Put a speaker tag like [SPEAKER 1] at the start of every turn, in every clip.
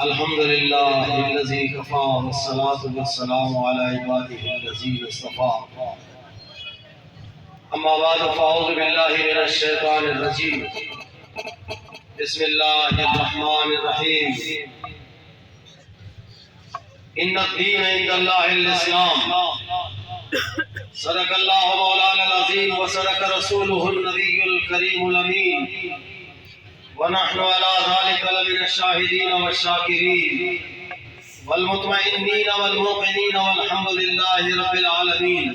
[SPEAKER 1] الحمد لله الذي كفى والصلاة والسلام على عباده الذين اصطفى. أما بعد فأعوذ بالله من الشيطان الرجيم. بسم الله الرحمن الرحيم. إن الدين عند الله الإسلام. صدق الله مولانا العظيم وصدق رسوله النبي الكريم الأمين. ونحن على ذلك لمن الشاهدين والشاكرين والمطمئنين والموقنين والحمد لله رب العالمين.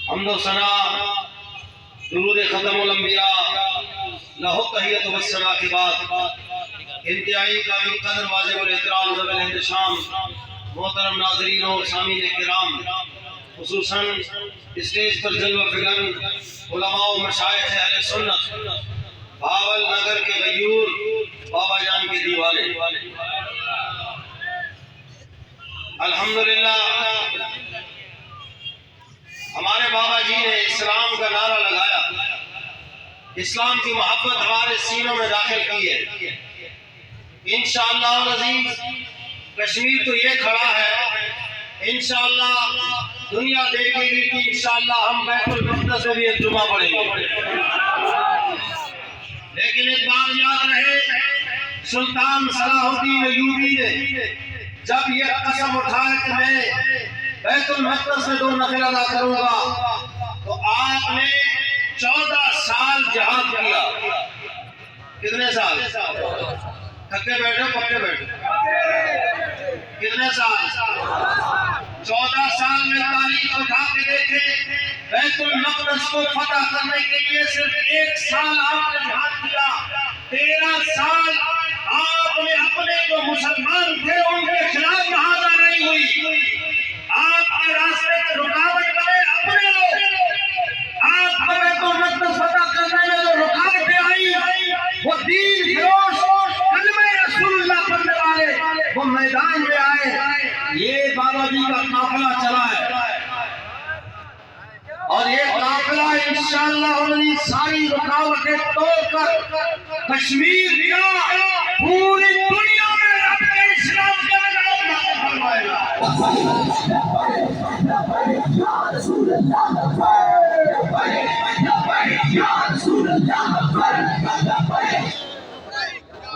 [SPEAKER 1] حمد و ثنا درود ختم الانبیاء لہو تحیت و ثنا کے بعد انتہائی قابل قدر واجب الاحترام ذوق الاحتشام محترم ناظرین و سامعین کرام، خصوصاً اسٹیج پر جلوہ فگن علماء و مشائخ اہل سنت، بھاول نگر کے غیور بابا جان کے دیوانے، الحمدللہ ہمارے بابا جی نے اسلام کا نعرہ لگایا، اسلام کی محبت ہمارے سینوں میں داخل کی ہے. انشاءاللہ العزیز کشمیر تو یہ کھڑا ہے، انشاءاللہ دنیا دیکھے گی کہ انشاءاللہ ہم بیت المقدس میں بھی ایک جمعہ پڑھیں گے. لیکن ایک بات یاد رہے، سلطان صلاح الدین ایوبی نے جب یہ قسم اٹھایا کہ میں بیت المقدس میں 2 نفل ادا کروں گا، تو آپ نے 14 سال جہاد کیا. کتنے سال؟ تھکے بیٹھے پکے بیٹھے؟ کتنے سال؟ 14 سال میں تاریخ اٹھا کے دیکھے، بیت المقدس کو فتح کرنے کے لیے صرف 1 سال آپ نے جہاد کیا. 13 سال آپ نے اپنے جو مسلمان تھے ان کے خلاف محاذہ نہیں ہوئی. آپ کے راستے میں رکاوٹ کرے اپنے لوگ، آپ کو بیت المقدس فتح کرنے میں جو رکاوٹیں آئی وہ دین فروش کلمہ رسول اللہ پڑھنے والے وہ میدان میں آئے. یہ بابا جی کا قافلہ چلا ہے اور یہ قافلہ انشاءاللہ ساری رکاوٹیں توڑ کر کشمیر کا پوری دنیا میں رب کے اسلام کا نام فرمائے گا.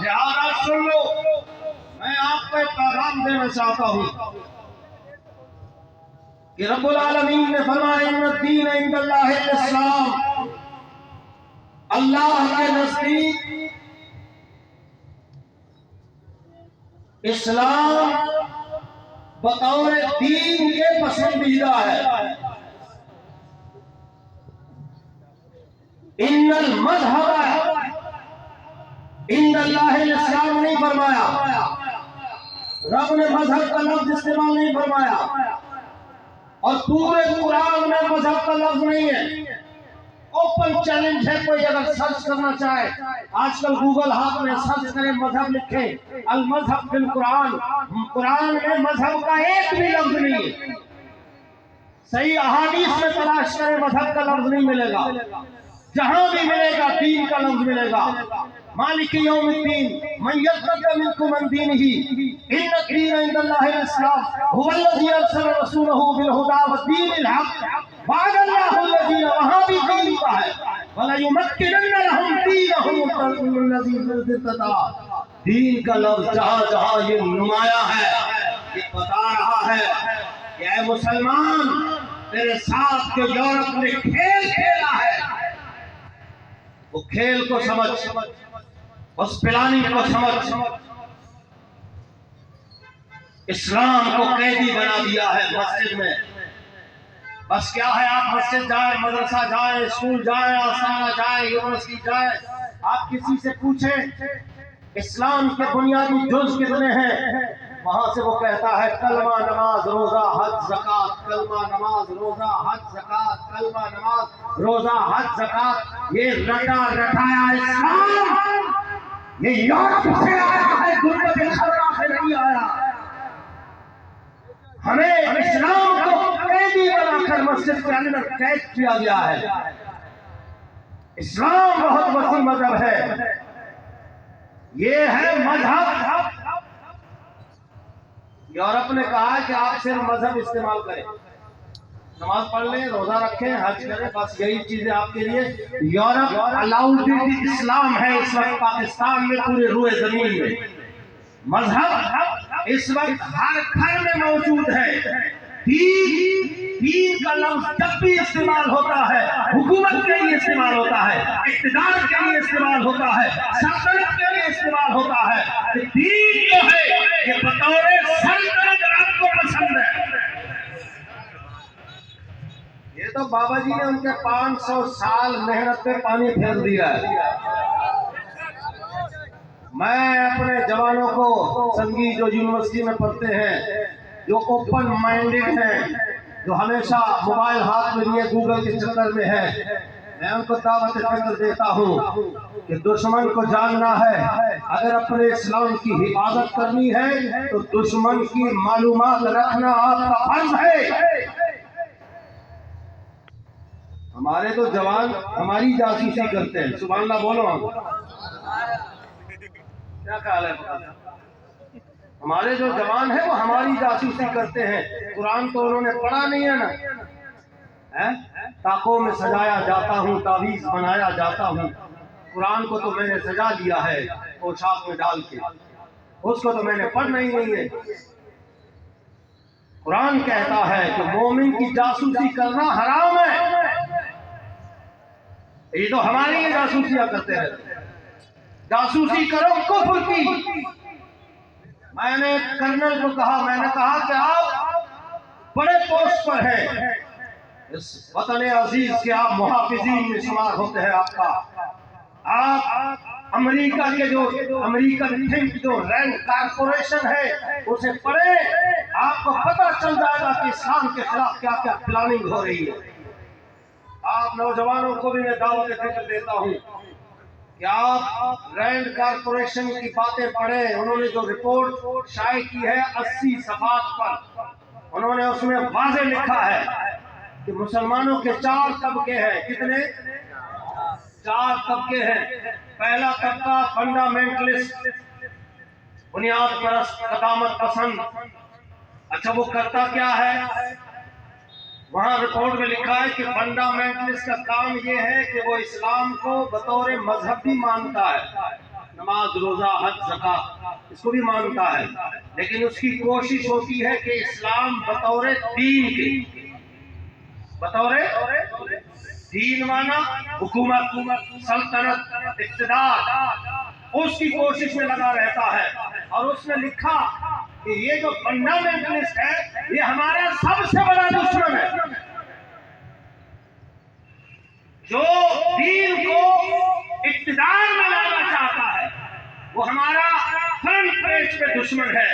[SPEAKER 1] لہذا سن لو، میں آپ کو ایک پیغام دینا چاہتا ہوں کہ رب العالمین نے فرمایا ان الدین عند اللہ الاسلام. اللہ کے نزدیک اسلام بطور دین کے پسندیدہ ہے. ان المذہب عند اللہ الاسلام نہیں فرمایا، رب نے مذہب کا لفظ استعمال نہیں فرمایا، اور پورے قرآن میں مذہب کا لفظ نہیں ہے. اوپن چیلنج ہے، کوئی اگر سرچ کرنا چاہے آج کل گوگل ہاتھ میں سرچ کرے مذہب لکھے المذہب فی القرآن، قرآن میں مذہب کا ایک بھی لفظ نہیں ہے. صحیح احادیث میں تلاش کرے مذہب کا لفظ نہیں ملے گا. جہاں بھی ملے گا دین کا لفظ ملے گا. مالک یوم الدین من یرتد منکم عن دینہ ان الدین عند اللہ الاسلام هو الذی ارسل رسولہ بالہدی ودین الحق وعد اللہ الذین، وہاں بھی دین کا ہے وَلَيُمَكِّنَنَّ لَهُمْ دِينَهُمْ الَّذِي ارْتَضَىٰ. دین کا لفظ جہاں جہاں یہ نمایاں ہے، یہ بتا رہا ہے کہ اے مسلمان تیرے ساتھ جو یورپ نے کھیل کھیلا ہے وہ کھیل کو سمجھ، اس پلاننگ کو سمجھ. اسلام کو قیدی بنا دیا ہے مسجد میں. بس کیا ہے، آپ مسجد جائیں، مدرسہ جائیں، اسکول جائیں، آستانہ جائیں، یونیورسٹی جائیں، آپ کسی سے پوچھیں اسلام کے بنیادی جز کتنے ہیں، وہاں سے وہ کہتا ہے کلمہ نماز روزہ حج زکات، کلمہ نماز روزہ حج زکات، کلمہ نماز روزہ حج زکات. یہ رٹا رٹایا اسلام یہ یورپ سے آیا ہے، غربت خبرہ سے نہیں آیا. ہمیں اسلام کو قیدی بنا کر مسجد کے اندر قید کیا گیا ہے. اسلام بہت وسیع مذہب ہے. یہ ہے مذہب. یورپ نے کہا ہے کہ آپ صرف مذہب استعمال کریں، نماز پڑھ لیں، روزہ رکھیں، حج کریں، بس یہی چیزیں آپ کے لیے. یورپ الاؤڈ اسلام ہے اس وقت پاکستان میں، پورے روئے زمین میں. مذہب اس وقت ہر گھر میں موجود ہے. دین کا لفظ جب بھی استعمال ہوتا ہے حکومت کے لیے استعمال ہوتا ہے، اقتدار کے لیے استعمال ہوتا ہے، سلطنت کے لیے استعمال ہوتا ہے. دین جو ہے یہ بطور سلطنت آپ کو پسند ہے. یہ تو بابا جی نے ان کے 500 سال محنت پہ پانی پھیر دیا ہے. میں اپنے جوانوں کو سنگی جو یونیورسٹی میں پڑھتے ہیں، جو اوپن مائنڈڈ ہیں، جو ہمیشہ موبائل ہاتھ میں لیے گوگل کے چکر میں ہے، میں ان کو دعوت فکر دیتا ہوں کہ دشمن کو جاننا ہے. اگر اپنے اسلام کی حفاظت کرنی ہے تو دشمن کی معلومات رکھنا آپ کا فرض ہے. ہمارے تو جوان ہماری جاسوسی کرتے ہیں. سبحان اللہ بولو. کیا خیال ہے؟ ہمارے جو جوان ہیں وہ ہماری جاسوسی کرتے ہیں. قرآن تو انہوں نے پڑھا نہیں ہے نا. تاکوں میں سجایا جاتا ہوں، تعویذ بنایا جاتا ہوں. قرآن کو تو میں نے سجا لیا ہے پوشاک میں ڈال کے، اس کو تو میں نے پڑھنا ہی نہیں ہے. قرآن کہتا ہے کہ مومن کی جاسوسی کرنا حرام ہے. یہ تو ہماری ہی جاسوسیاں کرتے رہتے. جاسوسی کرو کفر کی. میں نے کرنل کو کہا، میں نے کہا کہ آپ بڑے پوسٹ پر ہیں، اس وطن عزیز کے آپ محافظین میں شمار ہوتے ہیں. آپ امریکہ کے جو امریکن تھنک جو رینڈ کارپوریشن ہے اسے پڑھیں، آپ کو پتہ چل جائے گا کہ اسلام کے خلاف کیا کیا پلاننگ ہو رہی ہے. آپ نوجوانوں کو بھی میں دعوت فکر دیتا ہوں کہ آپ رینڈ کارپوریشن کی باتیں پڑھیں. انہوں نے جو رپورٹ شائع کی ہے 80 صفحات پر، انہوں نے اس میں واضح لکھا ہے کہ مسلمانوں کے 4 طبقے ہیں. کتنے؟ 4 طبقے ہیں. پہلا طبقہ فنڈامنٹلسٹ، بنیاد پرست، قدامت پسند. اچھا وہ کرتا کیا ہے؟ وہاں رپورٹ میں لکھا ہے کہ فنڈامنٹلسٹ کا کام یہ ہے کہ وہ اسلام کو بطور مذہب بھی مانتا ہے، نماز، روزہ، حج، زکات اس کو بھی مانتا ہے، لیکن اس کی کوشش ہوتی ہے کہ اسلام بطور دین کی، بطور دین مانا حکومت، سلطنت، اقتدار، اس کی کوشش میں لگا رہتا ہے. اور اس نے لکھا کہ یہ جو فنڈامنٹلسٹ ہے یہ ہمارا سب سے بڑا دشمن ہے. جو دین کو اقتدار میں لانا چاہتا ہے وہ ہمارا فرنٹ پیج پہ دشمن ہے.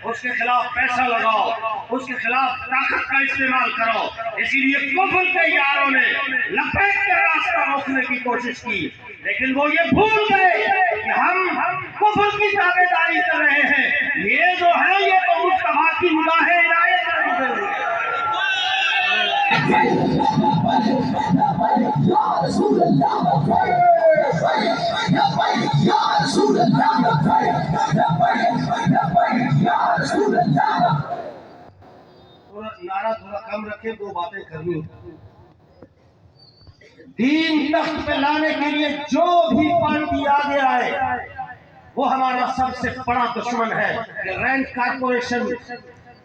[SPEAKER 1] اس کے خلاف پیسہ لگاؤ، اس کے خلاف طاقت کا استعمال کرو. اسی لیے کفر کے یاروں نے لپیٹ کے راستہ روکنے کی کوشش کی، لیکن وہ یہ بھول گئے کہ ہم کفر کی تابع داری کر رہے ہیں. یہ جو ہے یہ تو مصطفیٰ کی نگاہ عنایت پر گزر رہی ہے. نعرہ تھوڑا کم رکھے، 2 باتیں کرنی. دین تخت پہ لانے کے لیے جو بھی پارٹی آگے آئے وہ ہمارا سب سے بڑا دشمن ہے. رینڈ کارپوریشن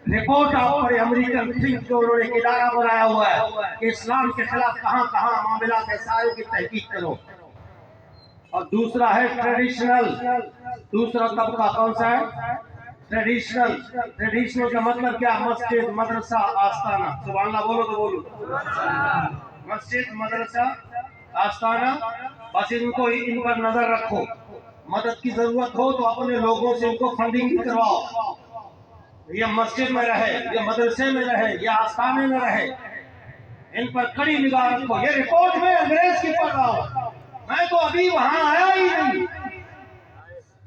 [SPEAKER 1] رپورٹ آپ پر امریکن تھنک جو انہوں نے ادارہ بنایا ہوا ہے کہ اسلام کے خلاف کہاں کہاں معاملات ہیں سارے کی تحقیق کرو. اور دوسرا ہے ٹریڈیشنل. دوسرا طبقہ کون سا ہے؟ ٹریڈیشنل. ٹریڈیشنل کا مطلب کیا؟ مسجد، مدرسہ، آستانہ. سبحان اللہ بولو تو بولو. مسجد، مدرسہ، آستانہ، بس ان پر نظر رکھو. مدد کی ضرورت ہو تو اپنے لوگوں سے ان کو فنڈنگ کرواؤ. یہ مسجد میں رہے، یہ مدرسے میں رہے، یہ آستانے میں رہے، ان پر کڑی نگاہ رکھو. یہ رپورٹ میں انگریز کی پڑھ رہا ہوں، میں تو ابھی وہاں آیا ہی نہیں.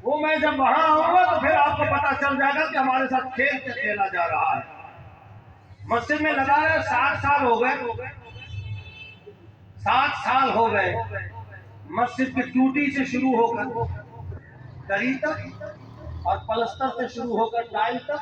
[SPEAKER 1] وہ میں جب وہاں آؤں گا تو پھر آپ کو پتا چل جائے گا کہ ہمارے ساتھ کھیل کھیلا جا رہا ہے. مسجد میں لگا رہے 60 سال ہو گئے، 60 سال ہو گئے مسجد کی ٹوٹی سے شروع ہو کر دری تک اور پلستر سے شروع ہو کر ٹائل تک،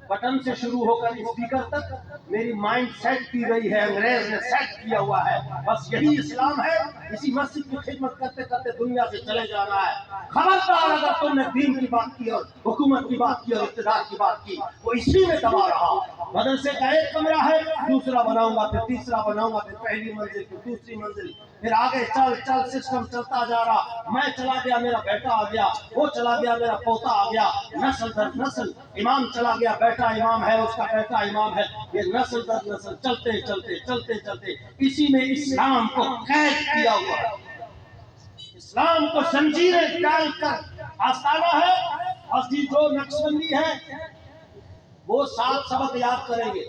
[SPEAKER 1] بٹن سے شروع ہو کر اسپیکر تک میری مائنڈ سیٹ کی گئی ہے، انگریز نے سیٹ کیا ہوا ہے. بس یہی اسلام ہے. اسی مسجد کی خدمت کرتے کرتے دنیا سے چلے جانا ہے. خبردار اگر تم نے دین کی بات کی اور حکومت کی بات کی اور اقتدار کی بات کی، وہ اسی میں دبا رہا. مدرسے کا ایک کمرہ ہے، دوسرا بناؤں گا، پھر تیسرا بناؤں گا، پھر پہلی منزل، پھر دوسری منزل، پھر آگے چل چل سسٹم چلتا جا رہا. میں چلا گیا، میرا بیٹا آ گیا، وہ چلا گیا، میرا پوتا آ گیا، نسل در نسل. امام چلا گیا، بیٹا امام ہے، اس کا بیٹا امام ہے. یہ نسل در نسل چلتے چلتے چلتے چلتے اسی میں اسلام کو قید کیا ہوا ہے. اسلام کو زنجیریں ڈال کر آستانہ ہے. اور جو نقشبندی ہے وہ 7 سبق یاد کریں گے.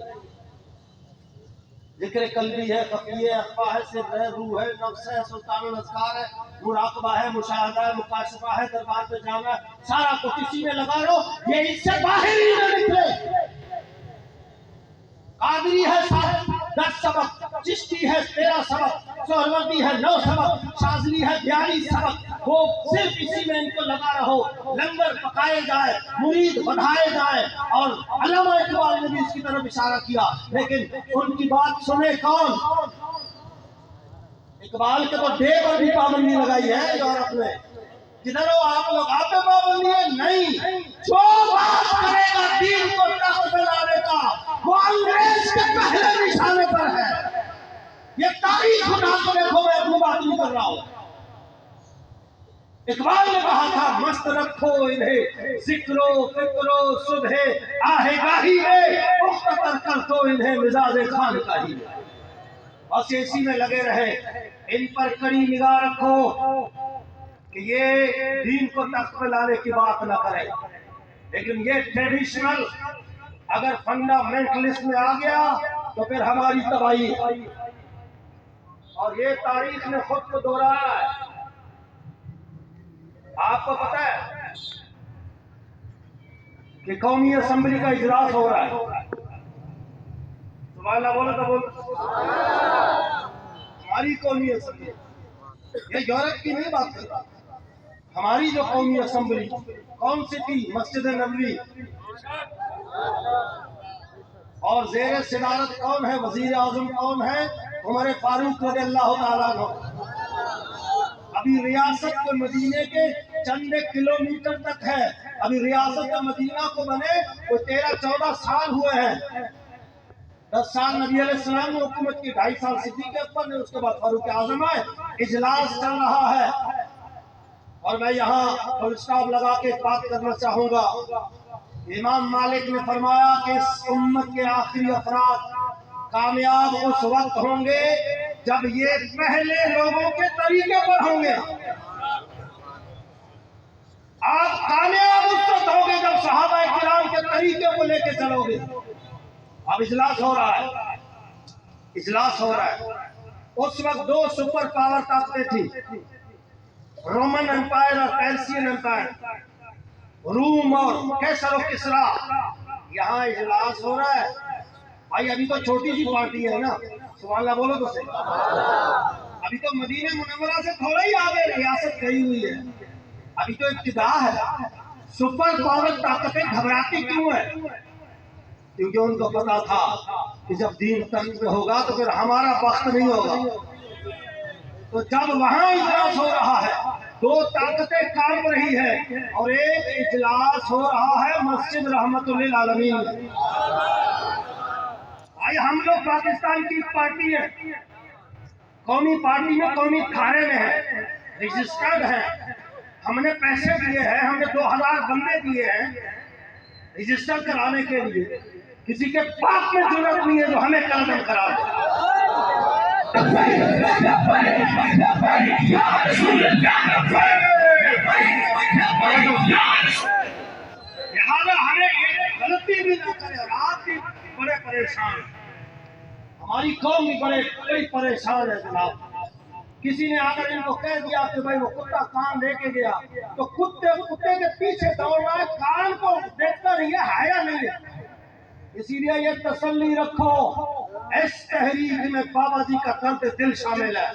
[SPEAKER 1] ذکر قلبی ہے، خفی ہے، اخفا ہے، سر ہے، روح ہے، نفس ہے، سلطان الاذکار ہے، مراقبہ ہے، مشاہدہ ہے، مکاشفہ ہے، دربار پہ جانا ہے. سارا کو کسی میں لگا لو، یہ اس سے باہر ہی نہ نکلے. قادری ہے 10 سبق، چشتی ہے 13 سبق، سہروردی ہے 9 سبق، شاذلی ہے 42 سبق. وہ صرف اسی میں ان کو لگا رہو. لنگر پکائے جائے، مرید بڑھائے جائے. اور علامہ اقبال نے بھی اس کی طرف اشارہ کیا، لیکن ان کی بات سنے کون؟ اقبال کے تو ڈے پر بھی پابندی لگائی ہے یورپ میں. جدھر ہو آپ لوگ، آپ پہ پابندی ہے نہیں. جو بات کرے گا دین کو تخت پہ لانے کا، وہ انگریز کے پہلے نشانے پر ہے. یہ تاریخ اٹھا کے دیکھو، میں اپنی بات نہیں کر رہا ہوں. اقبال نے کہا تھا مست رکھو انہیں ذکر و فکر و صبح آہ گاہی میں، مختصر کر دو انہیں مزاج خان کا ہی. بس اسی میں لگے رہے. ان پر کڑی نگاہ رکھو کہ یہ دین کو تخت پہ لانے کی بات نہ کرے. لیکن یہ ٹریڈیشنل اگر فنڈامنٹلسٹ میں آ گیا تو پھر ہماری تباہی. اور یہ تاریخ نے خود کو دوہرایا ہے. آپ کو پتہ ہے کہ قومی اسمبلی کا اجلاس ہو رہا ہے. سبحان اللہ بولو تو بولو. ہماری قومی اسمبلی، یہ یورپ کی نہیں بات کرتا. ہماری جو قومی اسمبلی کون سی تھی؟ مسجد نبوی. اور زیر صدارت کون ہے؟ وزیر اعظم کون ہے؟ عمر فاروق رضی اللہ تعالیٰ عنہ. ابھی ریاست کو مدینے کے چند کلومیٹر تک ہے. ابھی ریاست مدینہ کو بنے وہ 13-14 سال ہوئے ہیں. 10 سال نبی علیہ السلام نے حکومت کی، 2.5 سال صدیق اکبر نے، اس کے بعد فاروق اعظم آئے. اجلاس چل رہا ہے. اور میں یہاں فل اسٹاپ لگا کے ایک بات کرنا چاہوں گا. امام مالک نے فرمایا کہ اس امت کے آخری افراد کامیاب اس وقت ہوں گے جب یہ پہلے لوگوں کے طریقے پر ہوں گے. آپ کامیاب اس وقت ہوں گے جب صحابہ کرام کے طریقے کو لے کے چلو گے. اب اجلاس ہو رہا ہے، اجلاس ہو رہا ہے. اس وقت 2 سپر پاور طاقتیں تھیں، رومن امپائر اور پیرسین امپائر، روم اور کیسر و کسرا. یہاں اجلاس ہو رہا ہے. بھائی ابھی تو چھوٹی سی پارٹی ہے نا، سبحان اللہ بولو تو صحیح. ابھی تو مدینہ منورہ سے تھوڑا ہی آگے ریاست گئی ہوئی ہے. ابھی تو ابتدا ہے. سپر پاور طاقتیں گھبراتی کیوں ہے؟ کیونکہ ان کو پتا تھا کہ جب دین تخت پہ ہوگا تو پھر ہمارا وقت نہیں ہوگا. تو جب وہاں اجلاس ہو رہا ہے، 2 طاقتیں کام رہی ہے اور ایک اجلاس ہو رہا ہے مسجد رحمت للعالمین. بھائی ہم لوگ پاکستان کی پارٹی ہے، قومی پارٹی میں، قومی کھارے میں ہے، رجسٹرڈ ہے. ہم نے پیسے دیے ہیں، ہم نے 2000 بندے دیے ہیں رجسٹر کرانے کے لیے. کسی کے باپ میں ضرورت نہیں ہے جو ہمیں قلم کرا دے. لہٰذا ہمیں غلطی بھی نہ کرے. اور آپ بھی بڑے پریشان، ہماری قوم بھی بڑی پریشان ہے جناب. کسی نے اگر ان کو کہہ دیا کہ بھائی وہ کتا کان لے کے گیا تو کتے کے پیچھے دوڑ رہا ہے، کان کو دیکھتا نہیں ہے، حیا نہیں ہے. اسی لیے یہ تسلی رکھو، اس تحریک میں بابا جی کا درد دل شامل ہے.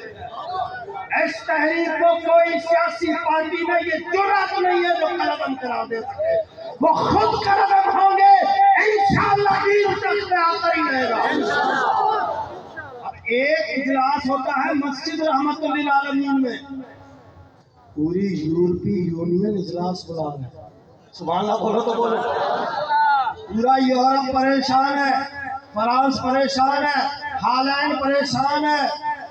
[SPEAKER 1] اس تحریک کو کوئی سیاسی پارٹی میں یہ جرأت نہیں ہے جو قلم کرا دے سکے. وہ خود قلم ہوں گے انشاءاللہ دین تک میں آتا ہی رہے گا. اب ایک اجلاس ہوتا ہے مسجد رحمت للعالمین میں، پوری یورپی یونین اجلاس بلا رہے ہیں. سبحان اللہ بولو تو بولو. پورا یورپ پریشان ہے، فرانس پریشان ہے، ہالینڈ پریشان ہے،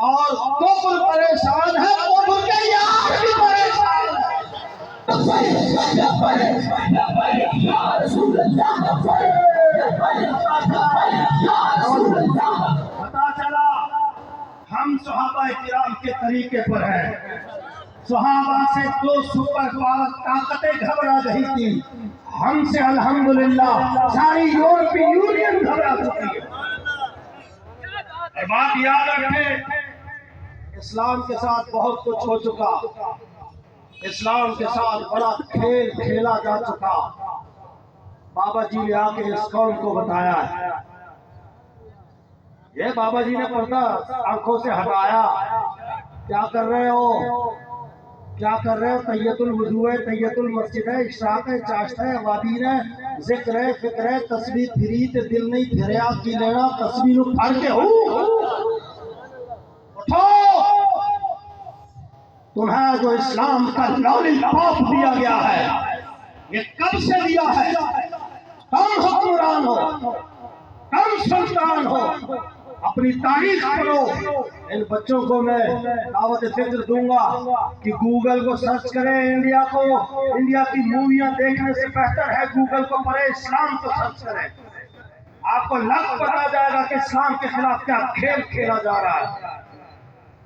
[SPEAKER 1] اور کفر پریشان ہے، کفر کے یار بھی پریشان ہے. پتا چلا ہم صحابہ کرام کے طریقے پر ہیں. صحابہ سے 2 سپر پاور طاقتیں گھبرا رہی تھی، ہم سے الحمدللہ ساری یورپی یونین گھبرا چکی ہے. بات یاد رکھیں، اسلام کے ساتھ بہت کچھ ہو چکا، اسلام کے ساتھ بڑا کھیل کھیلا جا چکا. بابا جی نے آ کے اس قوم کو بتایا ہے. یہ بابا جی نے پردہ آنکھوں سے ہٹایا. کیا کر رہے ہو؟ کیا کر رہے ہو؟ تحیت الوضو ہے، تحیت المسجد ہے، اشراق ہے، چاشت ہے، وادین ہے، ذکر ہے، فکر ہے، تسبیح پھری تے دل نہیں پھریا کی لینا تسبیح نو پھڑ کے ہو. اٹھو، تمہیں جو اسلام کا لالی پاپ دیا گیا ہے یہ کب سے دیا ہے؟ تم حکمران ہو، تم سلطان ہو، اپنی تاریخ پڑھو. ان بچوں کو میں دعوت فکر دوں گا کہ گوگل کو سرچ کریں. انڈیا کی موویاں دیکھنے سے بہتر ہے گوگل کو پڑھیں، اسلام کو سرچ کریں. آپ کو لگ پتا جائے گا کہ اسلام کے خلاف کیا کھیل کھیلا جا رہا ہے.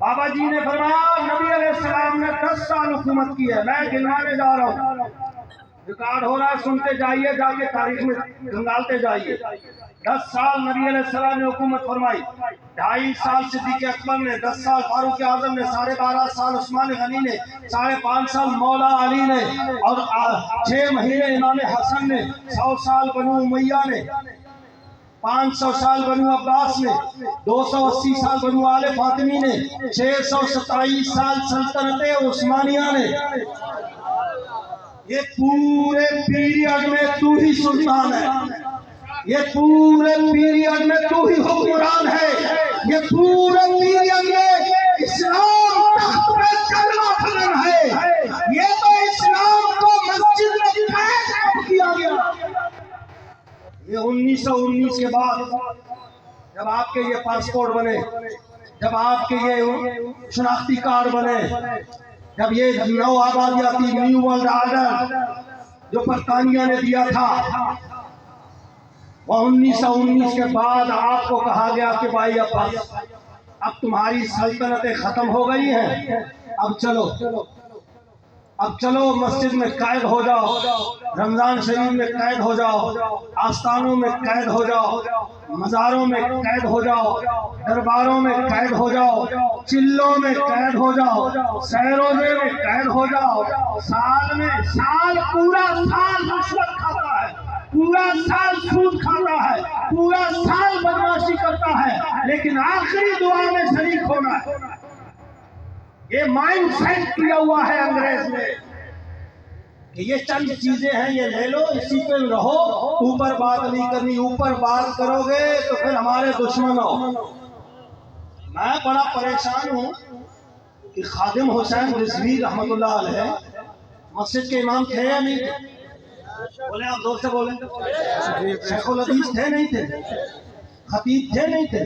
[SPEAKER 1] بابا جی نے فرمایا نبی علیہ السلام نے 10 سال حکومت کی ہے. میں گنوانے جا رہا ہوں، ریکارڈ ہو رہا ہے، سنتے جائیے، جا کے تاریخ میں گنگالتے جائیے. 10 سال نبی علیہ السلام نے حکومت فرمائی. 2.5 سال صدیق اکبر نے، 10 سال فاروق اعظم نے، 12.5 سال عثمان غنی نے، 5.5 سال مولا علی نے، اور 6 مہینے امام حسن نے، 100 سال بنو امیہ نے، 500 سال بنو عباس نے، 280 سال بنو آل فاطمی نے، 627 سال سلطنت عثمانیہ نے. یہ پورے پیریڈ میں تو ہی سلطان ہے، یہ پورے پیریڈ میں تو ہی حکمران ہے، یہ پورے پیریڈ میں اسلام تخت پہ کلمہ پھلن ہے. یہ تو اسلام کو مسجد میں قید کیا گیا. یہ 1919 کے بعد جب آپ کے یہ پاسپورٹ بنے، جب آپ کے یہ شناختی کارڈ بنے، جب یہ نو آبادیاتی نیو ورلڈ آرڈر جو برطانیہ نے دیا تھا، وہ 1919 کے بعد آپ کو کہا گیا کہ بھائی اب تمہاری سلطنتیں ختم ہو گئی ہیں، اب چلو مسجد میں قید ہو جاؤ، رمضان شریف میں قید ہو جاؤ، آستانوں میں قید ہو جاؤ، مزاروں میں قید ہو جاؤ، درباروں میں قید ہو جاؤ، چلوں میں قید ہو جاؤ، سیروزے میں قید ہو جاؤ. سال پورا سال رشوت کھاتا ہے، پورا سال سود کھاتا ہے، پورا سال بدمعاشی کرتا ہے، لیکن آخری دعا میں شریک ہونا ہے. یہ مائنڈ سیٹ کیا ہوا ہے انگریز نے کہ یہ چند چیزیں ہیں، یہ لے لو، اسی پہ رہو، اوپر بات نہیں کرنی. اوپر بات کرو گے تو پھر ہمارے دشمن ہو. میں بڑا پریشان ہوں کہ خادم حسین رضوی رحمت اللہ علیہ مسجد کے امام تھے یا نہیں تھے؟ بولے آپ زور سے بولیں. شیخ الحدیث تھے نہیں تھے؟ خطیب تھے نہیں تھے؟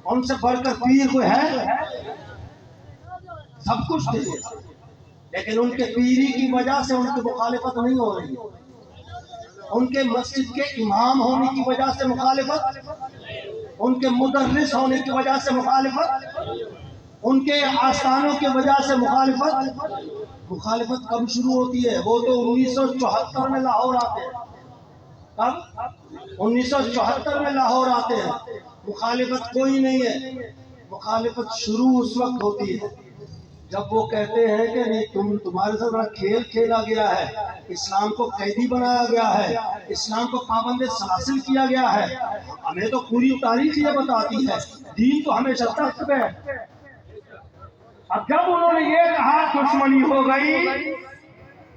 [SPEAKER 1] ان سے بڑھ کر پیر کوئی ہے؟ سب کچھ تھے، لیکن ان کے پیری کی وجہ سے ان کی مخالفت نہیں ہو رہی ہے. ان کے مسجد کے امام ہونے کی وجہ سے مخالفت، ان کے مدرس ہونے کی وجہ سے مخالفت، ان کے آستانوں کی وجہ سے مخالفت. مخالفت کب شروع ہوتی ہے؟ وہ تو 1974 میں لاہور آتے ہیں. کب؟ 1974 میں لاہور آتے ہیں. مخالفت کوئی نہیں ہے. مخالفت شروع اس وقت ہوتی ہے جب وہ کہتے ہیں کہ نہیں تمہارے ساتھ بڑا کھیل کھیلا گیا ہے، اسلام کو قیدی بنایا گیا ہے، اسلام کو پابند سلاسل کیا گیا ہے. ہمیں تو پوری تاریخ یہ بتاتی ہے، دین تو ہمیشہ تخت پہ ہے. اب جب انہوں نے یہ کہا دشمنی ہو گئی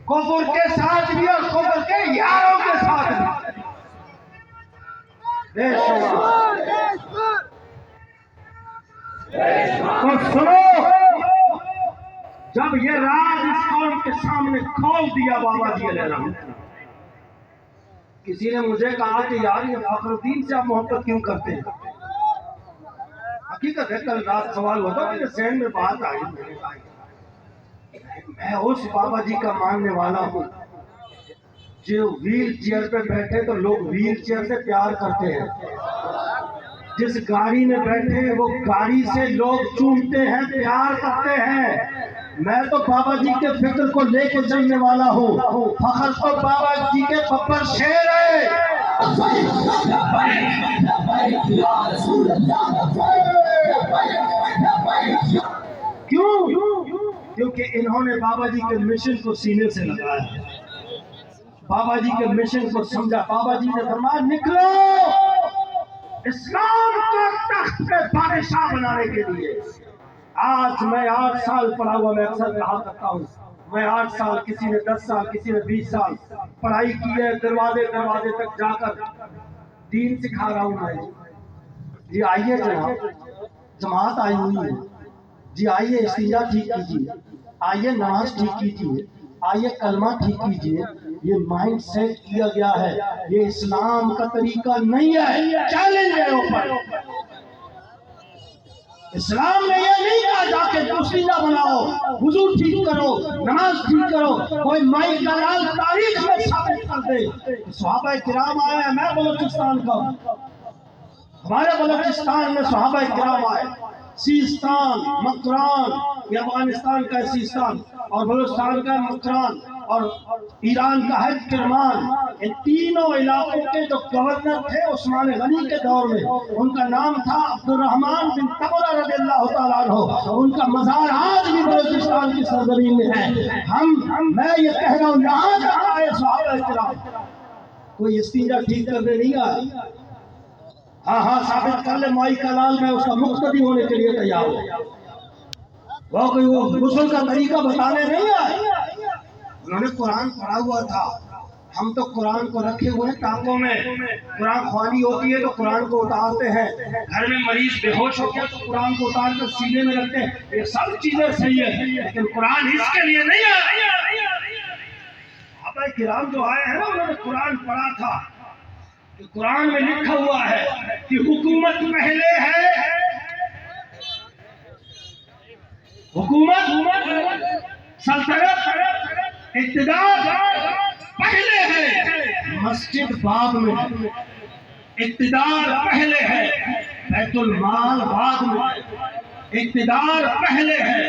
[SPEAKER 1] کفر کے ساتھ بھی اور کفر کے یاروں کے ساتھ بھی. بے شمار. تو سنو، جب یہ راز اس قوم کے سامنے کھول دیا بابا جی علیہ رحمت، کسی نے مجھے کہا کہ یار یہ فخر الدین سے آپ محبت کیوں کرتے ہیں؟ حقیقت ہے کل رات سوال ہوتا میرے ذہن میں بات آئی، میں اس بابا جی کا ماننے والا ہوں جو ویل چیئر پہ بیٹھے تو لوگ ویل چیئر سے پیار کرتے ہیں، جس گاڑی میں بیٹھے وہ گاڑی سے لوگ چومتے ہیں، پیار کرتے ہیں. میں تو بابا جی کے فکر کو لے کے چلنے والا ہوں. فخر تو بابا جی کے ببر شیر ہے. کیوں؟ کیونکہ انہوں نے بابا جی کے مشن کو سینے سے لگایا، بابا جی کے مشن کو سمجھا. بابا جی نے فرمایا نکلو اسلام کو تخت پہ بادشاہ بنانے کے لیے. آج میں 8 سال پڑھا ہوا، میں اکثر کہا کرتا ہوں میں 8 سال، کسی نے 10 سال، کسی نے 20 سال پڑھائی کی ہے، دروازے دروازے تک جا کر دین سکھا رہا ہوں میں. جی آئیے جناب، جماعت آئی ہوئی ہے، جی آئیے استنجا ٹھیک کیجیے، آئیے نماز ٹھیک کیجیے، آئیے کلمہ ٹھیک کیجیے. یہ مائنڈ سیٹ کیا گیا ہے، یہ اسلام کا طریقہ نہیں ہے. چیلنج ہے اوپر. اسلام نے یہ نہیں کہا جا کے استنجا بناؤ، وضو ٹھیک کرو، نماز ٹھیک کرو. کوئی مائی کا لال تاریخ میں ثابت کر دے. صحابہ کرام آئے ہیں، میں بلوچستان کا ہوں، ہمارے بلوچستان میں صحابہ کرام آئے. سیستان، مکران، یہ افغانستان کا سیستان اور بلوچستان کا مکران اور ایران کا ہے کرمان. ان تینوں علاقوں کے جو گورنر تھے عثمان غنی کے دور میں، ان کا نام تھا عبد الرحمن بن تغرہ رضی اللہ تعالیٰ عنہ. ان کا مزار آج بھی بلوچستان کی سرزمین میں ہے. میں یہ کہہ رہا ہوں یہاں جہاں آئے صحابہ کرام کوئی استنجا ٹھیک کرنے نہیں آئے. ہاں ثابت کر لے مائی کا لال، میں اس کا مقتدی ہونے کے لیے تیار ہوں. وہ کوئی وہ غسل کا طریقہ بتانے نہیں آئے. انہوں نے قرآن پڑھا ہوا تھا. ہم تو قرآن کو رکھے ہوئے ہیں ٹانگوں میں. قرآن خوانی ہوتی ہے تو قرآن کو اتارتے ہیں. گھر میں مریض بے ہوش ہو گیا تو قرآن کو اتار کر سینے میں رکھتے ہیں. یہ سب چیزیں صحیح ہیں لیکن قرآن اس کے لیے نہیں آیا. صحابہ کرام جو آئے ہیں نا، انہوں نے قرآن پڑھا تھا. قرآن میں لکھا ہوا ہے کہ حکومت پہلے ہے، حکومت سلطنت اقتدار پہلے ہے، مسجد بعد میں، اقتدار پہلے ہے، بیت المال بعد میں، اقتدار پہلے ہے،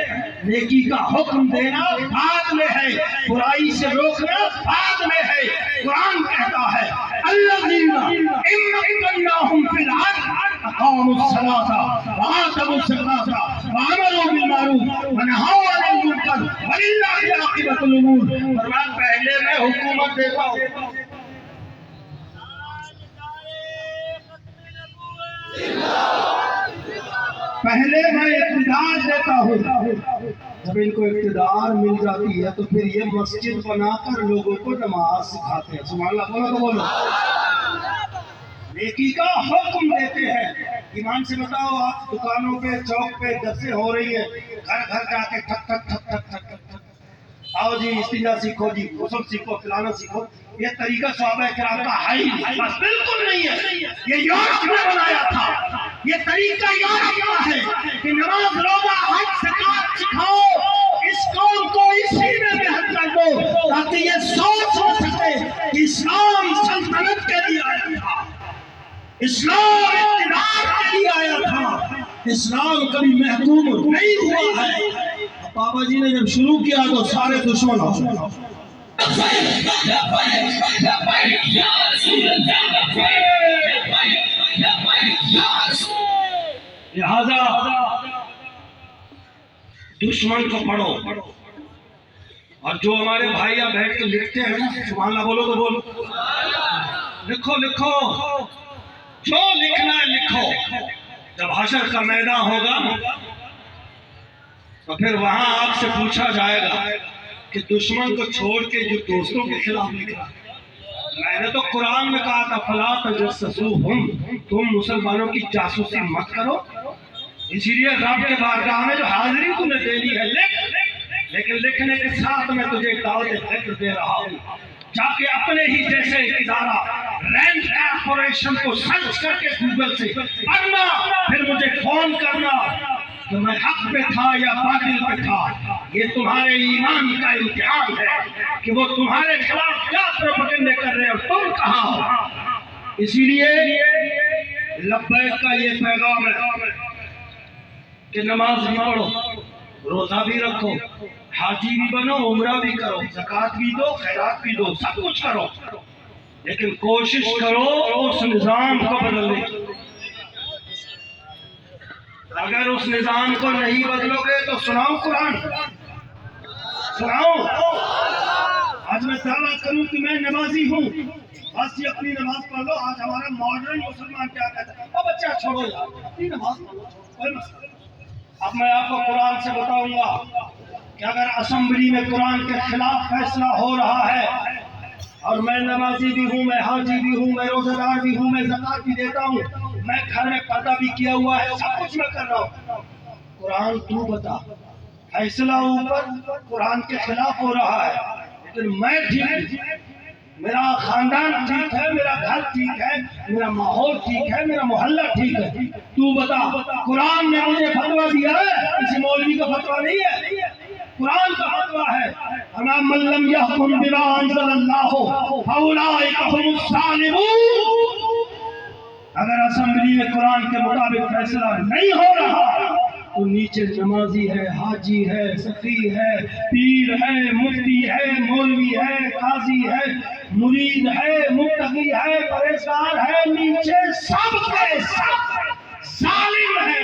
[SPEAKER 1] نیکی کا حکم دینا بعد میں ہے، برائی سے روکنا بعد میں ہے. قرآن کہتا ہے الذین ان مکناہم فی الارض اقاموا الصلاۃ وآتوا الزکاۃ وامروا بالمعروف ونہوا عن المنکر وللہ عاقبۃ الامور. فرمایا پہلے میں حکومت دیتا ہوں، پہلے میں اقتدار دیتا ہوں. جب ان کو اقتدار مل جاتی ہے تو پھر یہ مسجد بنا کر لوگوں کو نماز سکھاتے ہیں. سبحان اللہ بولو تو بولو. نیکی کا حکم دیتے ہیں. ایمان سے بتاؤ، آپ دکانوں پہ چوک پہ جلسے ہو رہی ہے، گھر گھر جا کے ٹھک ٹھک ٹھک ٹھک ٹھک ٹھک، آؤ جی استنجا سیکھو، جی غسل سیکھو، فلانا سیکھو. یہ طریقہ صحابہ کرام کا ہے ہی بس بالکل نہیں ہے. یہ یورپ نے بنایا تھا. یہ طریقہ یورپ کا ہے کہ نماز، روزہ، حج، زکات سکھاؤ. اس قوم کو اسی میں محنت کر دو تاکہ یہ سوچ ہو سکے کہ اسلام سلطنت کے لیے آیا تھا، اسلام اقتدار کے لیے آیا تھا، اسلام کبھی محکوم نہیں ہوا ہے. بابا جی نے جب شروع کیا تو سارے دشمن ہو گئے. لہذا دشمن کو پڑھو. اور جو ہمارے بھائی بیٹھ کے لکھتے ہیں نا، سبحان اللہ بولو تو بولو، لکھو لکھو، جو لکھنا ہے لکھو. جب حشر کا میدان ہوگا
[SPEAKER 2] تو پھر وہاں آپ سے پوچھا جائے گا کہ دشمن کو چھوڑ کے جو دوستوں کے خلاف نکلا. میں نے تو قرآن میں کہا تھا فلا تجسسوہم، تم مسلمانوں کی جاسوسی مت کرو. اسی لیے رب کے بارگاہ میں جو حاضری تم نے دینی ہے لکھ، لیکن لکھنے کے ساتھ میں تجھے دعوت فکر دے رہا ہوں، جا کے اپنے ہی جیسے ادارہ رینڈ کارپوریشن کو سرچ کر کے گوگل سے پڑھنا، پھر مجھے فون کرنا کہ میں حق پہ تھا یا باطل پہ تھا. یہ تمہارے ایمان کا امتحان ہے کہ وہ تمہارے خلاف کیا پروپیگنڈے کر رہے ہیں اور تم کہاں ہو. اسی لیے لبیک کا یہ پیغام ہے کہ نماز بھی پڑھو، روزہ بھی رکھو، حاجی بھی بنو، عمرہ بھی کرو، زکوٰۃ بھی دو، خیرات بھی دو، سب کچھ کرو، لیکن کوشش کرو اس نظام کو بدلنے کی. اگر اس نظام کو نہیں بدلو گے تو سناؤ قرآن، سناؤ. آج میں دعویٰ کروں کہ میں نمازی ہوں، بس یہ اپنی نماز پڑھ لو. آج ہمارا ماڈرن مسلمان کیا کہتا ہے، اب بچہ چھوڑو یار اپنی نماز پڑھ لو، کوئی مسئلہ نہیں. اب میں آپ کو قرآن سے بتاؤں گا کہ اگر اسمبلی میں قرآن کے خلاف فیصلہ ہو رہا ہے اور میں نمازی بھی ہوں، میں حاجی بھی ہوں، میں روزہ دار بھی ہوں، میں زکوٰۃ بھی دیتا ہوں، میں گھر میں پردہ بھی کیا ہوا ہے، سب کچھ میں کر رہا ہوں، قرآن تو بتا فیصلہ اوپر قرآن کے خلاف ہو رہا ہے لیکن میں ٹھیک، میرا خاندان ٹھیک ہے، میرا گھر ٹھیک ہے، میرا ماحول ٹھیک ہے، میرا محلہ ٹھیک ہے، تو بتا. قرآن نے مجھے فتویٰ دیا ہے، کسی مولوی کا فتویٰ نہیں ہے، قرآن کا فتویٰ ہے. من لم يحكم بما انزل الله فاولئك هم الظالمون. اگر اسمبلی میں قرآن کے مطابق فیصلہ نہیں ہو رہا تو نیچے نمازی ہے، حاجی ہے، سفیر ہے، پیر ہے، مفتی ہے، مولوی ہے، قاضی ہے، مرید ہے، متقی ہے، پرہیزگار ہے، نیچے سب کے سب ظالم ہے.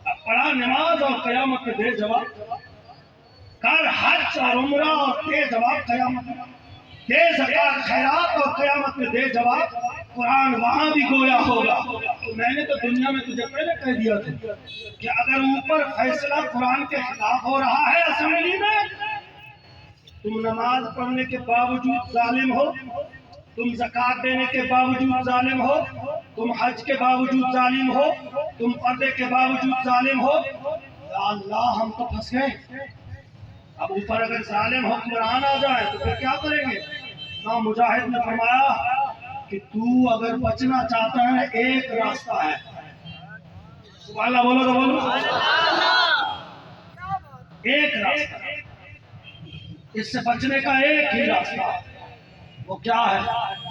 [SPEAKER 2] اب پڑھا نماز اور قیامت کے دے جواب، کر حج اور عمرہ اور دے جواب قیامت میں، دے زکات خیرات اور قیامت میں دے جواب. قرآن وہاں بھی گویا ہوگا. میں نے تو دنیا میں تجھے پہلے کہہ دیا تھا کہ اگر اوپر فیصلہ قرآن کے خلاف ہو رہا ہے اسمبلی میں، تم نماز پڑھنے کے باوجود ظالم ہو، تم زکات دینے کے باوجود ظالم ہو، تم حج کے باوجود ظالم ہو، تم پردے کے باوجود ظالم ہو، یا اللہ ہم تو پھنس گئے. اب اوپر اگر ظالم حکمران آ جائے تو پھر کیا کریں گے؟ امام مجاہد نے فرمایا کہ تو اگر بچنا چاہتا ہے ایک راستہ ہے. سبحان اللہ بولو تو بولو. ایک راستہ، اس سے بچنے کا ایک ہی راستہ. وہ کیا ہے؟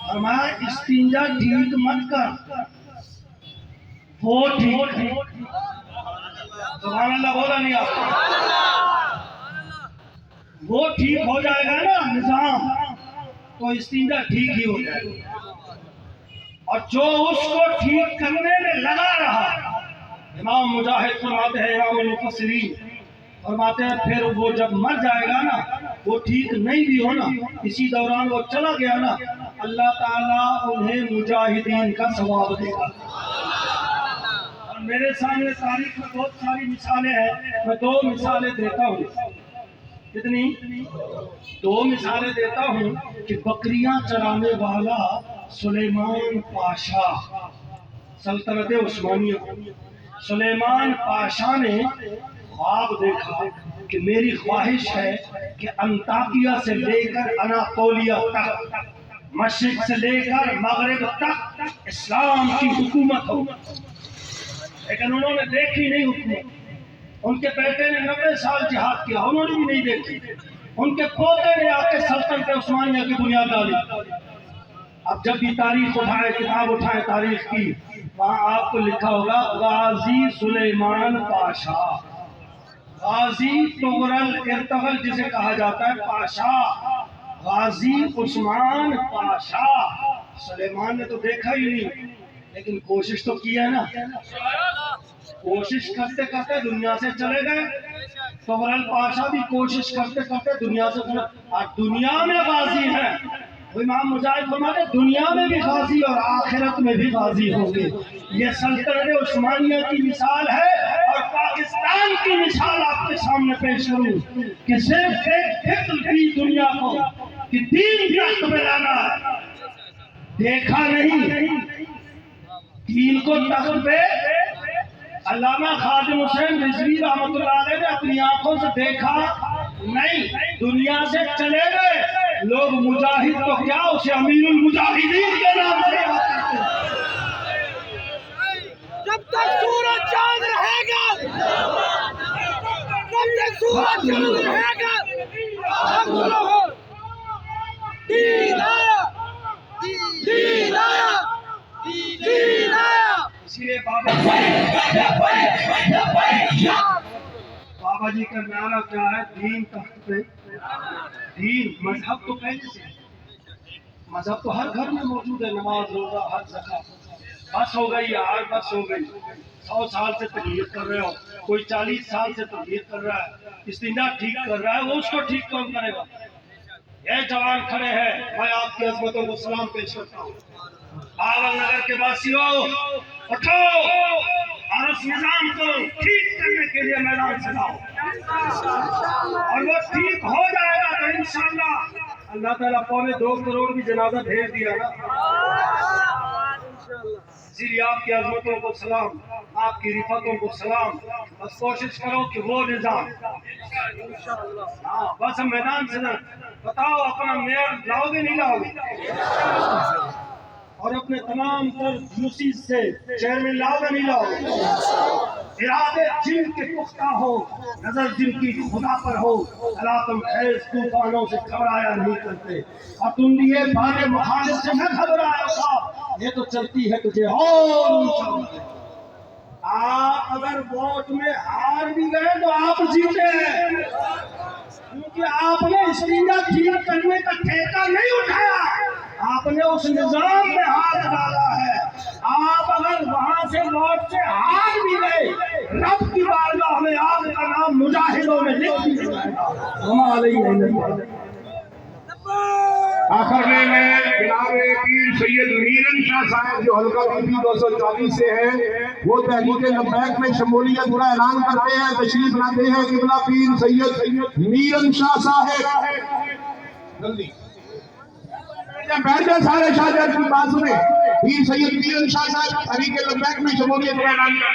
[SPEAKER 2] فرمایا استنجا ٹھیک مت کر، وہ ٹھیک ہے. سبحان اللہ بولا نہیں آپ؟ وہ ٹھیک ہو جائے گا نا نظام تو استنجا ٹھیک ہی ہو جائے گا. اور جو اس کو ٹھیک کرنے میں لگا رہا، امام مجاہد فرماتے ہیں، امام المفسرین فرماتے ہیں پھر وہ جب مر جائے گا نا، وہ ٹھیک نہیں بھی ہونا، اسی دوران وہ چلا گیا نا، اللہ تعالیٰ انہیں مجاہدین کا ثواب دے گا. اور میرے سامنے تاریخ میں بہت ساری مثالیں ہیں، میں 2 مثالیں دیتا ہوں. کتنی؟ 2 مثالیں دیتا ہوں کہ بکریاں چرانے والا سلیمان پاشا، سلطنت عثمانیہ، سلیمان پاشا نے خواب دیکھا کہ میری خواہش ہے کہ انطاکیہ سے لے کر اناطولیہ تک، مشرق سے لے کر مغرب تک اسلام کی حکومت ہو. لیکن انہوں نے دیکھی نہیں حکومت. ان کے بیٹے نے 90 سال جہاد کیا، انہوں نے بھی نہیں دیکھی. ان کے پوتے نے آ کے سلطنت عثمانیہ کی بنیاد ڈالی. اب جب بھی تاریخ اٹھائے، کتاب اٹھائے تاریخ کی، وہاں آپ کو لکھا ہوگا غازی سلیمان پاشا، غازی تغرل ارتغل جسے کہا جاتا ہے پاشا، غازی عثمان پاشا. سلیمان نے تو دیکھا ہی نہیں لیکن کوشش تو کی ہے نا. کوشش کرتے کرتے دنیا سے چلے گئے. تغرل پاشا بھی کوشش کرتے کرتے دنیا سے چلے، اور دنیا میں غازی ہے. امام مجاہد فرماتے دنیا میں بھی غازی اور آخرت میں بھی غازی ہوں گے. یہ سلطنت عثمانیہ کی مثال ہے اور پاکستان کی مثال آپ کے سامنے پیش کروں کہ صرف ایک فکر کی دنیا کو کہ دین تخت پہ لانا ہے، دیکھا نہیں دین کو تخت پہ علامہ خادم حسین رضوی رحمۃ اللہ علیہ نے اپنی آنکھوں سے دیکھا نہیں، دنیا سے چلے گئے لوگ، مجاہد تو کیا اسے امیر المجاہدین کے نام سے یاد کرتے ہیں۔
[SPEAKER 3] جب تک سورج چاند رہے گا، جب تک سورج چاند رہے گا، ہم لوگ دین آیا، دین آیا، دین آیا۔
[SPEAKER 2] اسی لیے بابا جی کا نعرہ کیا ہے؟ دین تخت پہ، دین مذہب تو پہلے سے ہے، مذہب تو ہر گھر میں موجود ہے، نماز روزہ حج زکات، بس ہو گئی یار، بس ہو گئی، 100 سال سے تبلیغ کر رہے ہو، کوئی 40 سال سے تبلیغ کر رہا ہے، استنجا ٹھیک کر رہا ہے، وہ اس کو ٹھیک کون کرے گا؟ یہ جوان کھڑے ہیں، میں آپ کی عظمتوں کو سلام پیش کرتا ہوں۔ باول نگر کے واسیوں اٹھو اور اس نظام کو ٹھیک کرنے کے لیے میدان سے لاؤ، اور وہ ٹھیک ہو جائے گا تو انشاءاللہ اللہ تعالیٰ 2.25 کروڑ کی جنازہ بھیج دیا نا۔ اسی لیے آپ کی عظمتوں کو سلام، آپ کی رفتوں کو سلام، بس کوشش کرو کہ وہ نظام، ہاں بس میدان سے نہ بتاؤ اپنا میئر لاؤ گے نہیں لاؤ گے، اور اپنے تمام تر یوسیز سے چیئرمین لاؤ گے نہیں لاؤ گے، ارادے جن کے پختہ ہو، نظر جن کی خدا پر ہو، اللہ تم خیز طوفانوں سے گھبرایا نہیں کرتے، اور تم لیے باد مخالف سے نہ گھبرایا تھا، یہ تو چلتی ہے تجھے اور اونچا۔ آپ اگر ووٹ میں ہار بھی گئے تو آپ جیتے ہیں، کیونکہ آپ نے استنجا ٹھیک کرنے کا ٹھیکہ نہیں اٹھایا، آپ نے اس نظام میں ہاتھ ڈالا ہے۔ آپ اگر وہاں سے ووٹ سے ہار بھی گئے، رب کی بارگاہ میں آپ کا نام مجاہدوں میں لکھ دیا جائے گا۔
[SPEAKER 4] آخر میں جناب پیر سید میرن شاہ صاحب جو حلقہ پی 240 سے ہیں، وہ تحریک لبیک میں شمولیت کا اعلان کرتے ہیں، تشریف لاتے ہیں قبلہ پیر سید میرن شاہ صاحب۔ جلدی بیٹھ جائیں سارے شاہ جان کی بات سنیں، پیر سید میرن شاہ صاحب تحریک لبیک میں شمولیت کا اعلان کرتے ہیں۔